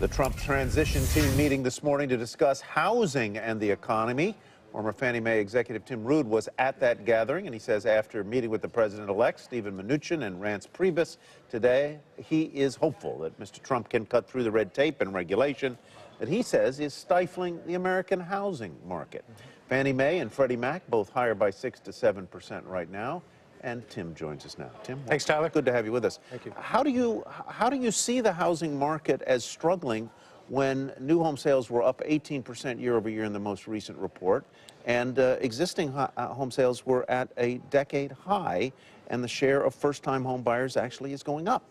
The Trump transition team meeting this morning to discuss housing and the economy. Former Fannie Mae executive Tim Rood was at that gathering, and he says after meeting with the president-elect, Steven Mnuchin and Reince Priebus today, he is hopeful that Mr. Trump can cut through the red tape and regulation that he says is stifling the American housing market. Fannie Mae and Freddie Mac both higher by 6 to 7% right now. And Tim joins us now. Tim, thanks, Tyler. Good to have you with us. Thank you. How do you see the housing market as struggling when new home sales were up 18% year over year in the most recent report, and existing home sales were at a decade high, and the share of first-time home buyers actually is going up?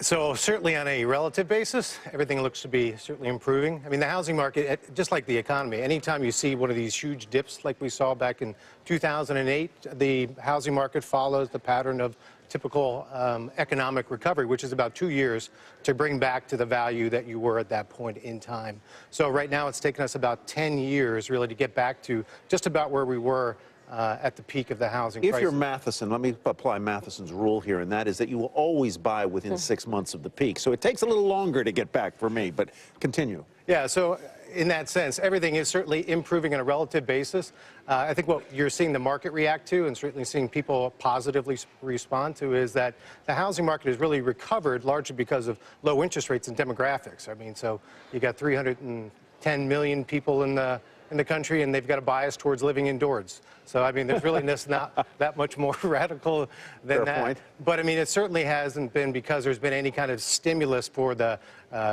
So certainly on a relative basis, everything looks to be certainly improving. I mean, the housing market, just like the economy, anytime you see one of these huge dips like we saw back in 2008, the housing market follows the pattern of typical economic recovery, which is about 2 years to bring back to the value that you were at that point in time. So right now it's taken us about 10 years really to get back to just about where we were at the peak of the housing crisis. If you're Matheson, let me apply Matheson's rule here, and that is that you will always buy within 6 months of the peak. So it takes a little longer to get back for me, but continue. Yeah, so in that sense, everything is certainly improving on a relative basis. I think what you're seeing the market react to, and certainly seeing people positively respond to, is that the housing market has really recovered largely because of low interest rates and demographics. I mean, so you got 310 million people in the country, and they've got a bias towards living indoors. So, I mean, there's really not that much more radical than that. Point. But, I mean, it certainly hasn't been because there's been any kind of stimulus for the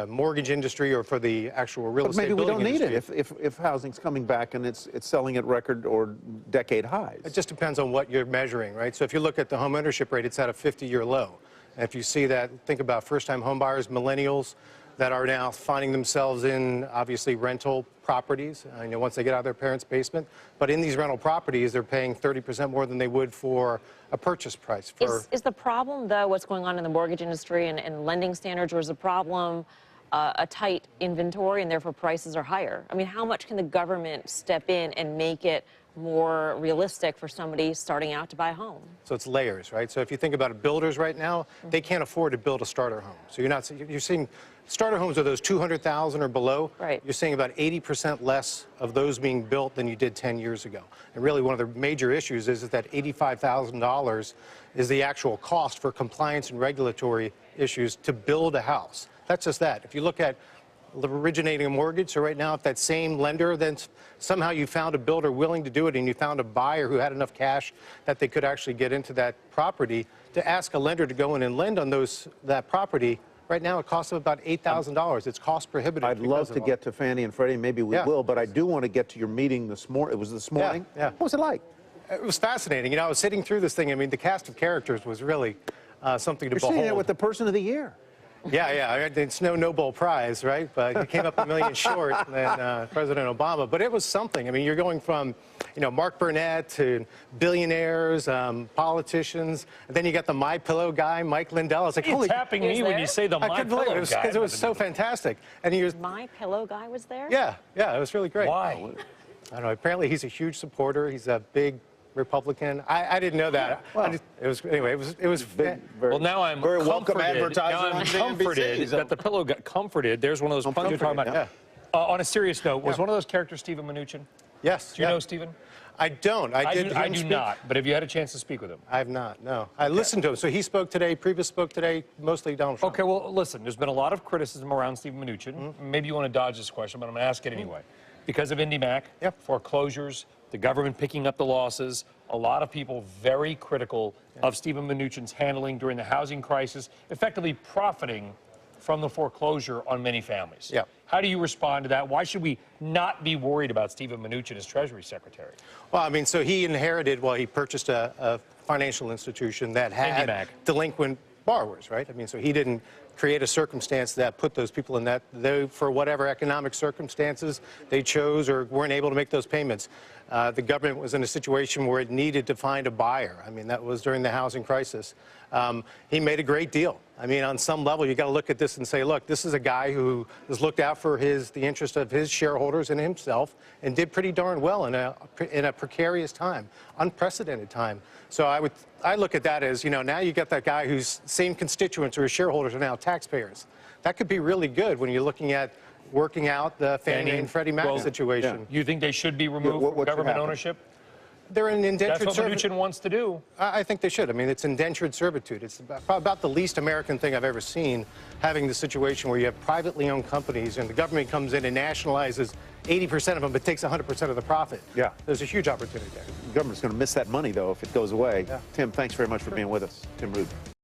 mortgage industry or for the actual real estate building industry. Maybe we don't need it if housing's coming back and it's selling at record or decade highs. It just depends on what you're measuring, right? So if you look at the home ownership rate, it's at a 50-year low. And if you see that, think about first-time home buyers, millennials, that are now finding themselves in, obviously, rental properties, you know, once they get out of their parents' basement. But in these rental properties, they're paying 30% more than they would for a purchase price. Is the problem, though, what's going on in the mortgage industry and lending standards, or is the problem a tight inventory and therefore prices are higher? I mean, how much can the government step in and make it more realistic for somebody starting out to buy a home? So it's layers, right? So if you think about it, builders right now, they can't afford to build a starter home. So you're seeing starter homes are those 200,000 or below. Right. You're seeing about 80% less of those being built than you did 10 years ago. And really one of the major issues is that $85,000 is the actual cost for compliance and regulatory issues to build a house. That's just that. If you look at originating a mortgage, so right now if that same lender, then somehow you found a builder willing to do it and you found a buyer who had enough cash that they could actually get into that property, to ask a lender to go in and lend on that property, right now it costs them about $8,000. It's cost prohibitive. I'd love to get to Fannie and Freddie, maybe we will, but I do want to get to your meeting this morning. It was this morning? Yeah. What was it like? It was fascinating. You know, I was sitting through this thing. I mean, the cast of characters was really something to behold. You're sitting there with the person of the year. Yeah. It's no Nobel Prize, right? But it came up a million short than President Obama. But it was something. I mean, you're going from, you know, Mark Burnett to billionaires, politicians, and then you got the My Pillow guy, Mike Lindell. I was like, holy, tapping me when you say the My Pillow guy. Because it was so fantastic. And My Pillow guy was there? Yeah, it was really great. Why? I don't know. Apparently, he's a huge supporter. He's a big Republican. I didn't know that. Well, it was big, well, now I'm very comforted. welcome advertising. Now I'm comforted that the pillow got comforted. There's one of those puns you're talking about. Yeah. On a serious note, was one of those characters Steven Mnuchin? Yes. Do you know Steven? I don't. I do not. But have you had a chance to speak with him? I have not. No. I listened to him. So he spoke today. Priebus spoke today. Mostly Donald Trump. Okay. Well, listen. There's been a lot of criticism around Steven Mnuchin. Maybe you want to dodge this question, but I'm going to ask it anyway. Because of IndyMac, foreclosures, the government picking up the losses, a lot of people very critical of Steven Mnuchin's handling during the housing crisis, effectively profiting from the foreclosure on many families. Yeah. How do you respond to that? Why should we not be worried about Steven Mnuchin as Treasury Secretary? Well, I mean, so he inherited, he purchased a financial institution that had IndyMac. Delinquent borrowers, right? I mean, so he didn't create a circumstance that put those people in that, for whatever economic circumstances they chose or weren't able to make those payments. The government was in a situation where it needed to find a buyer. I mean, that was during the housing crisis. He made a great deal. I mean, on some level, you got to look at this and say, look, this is a guy who has looked out for the interest of his shareholders and himself and did pretty darn well in a precarious time, unprecedented time. So I look at that as, now you get that guy whose same constituents or his shareholders are now taxpayers. That could be really good when you're looking at working out the Fannie and Freddie Mac situation. You think they should be removed from government ownership? They're an indentured That's what Mnuchin wants to do. I think they should. I mean, it's indentured servitude. It's about the least American thing I've ever seen, having the situation where you have privately owned companies and the government comes in and nationalizes 80% of them but takes 100% of the profit. Yeah. There's a huge opportunity there. The government's going to miss that money, though, if it goes away. Yeah. Tim, thanks very much for being with us. Tim Rood.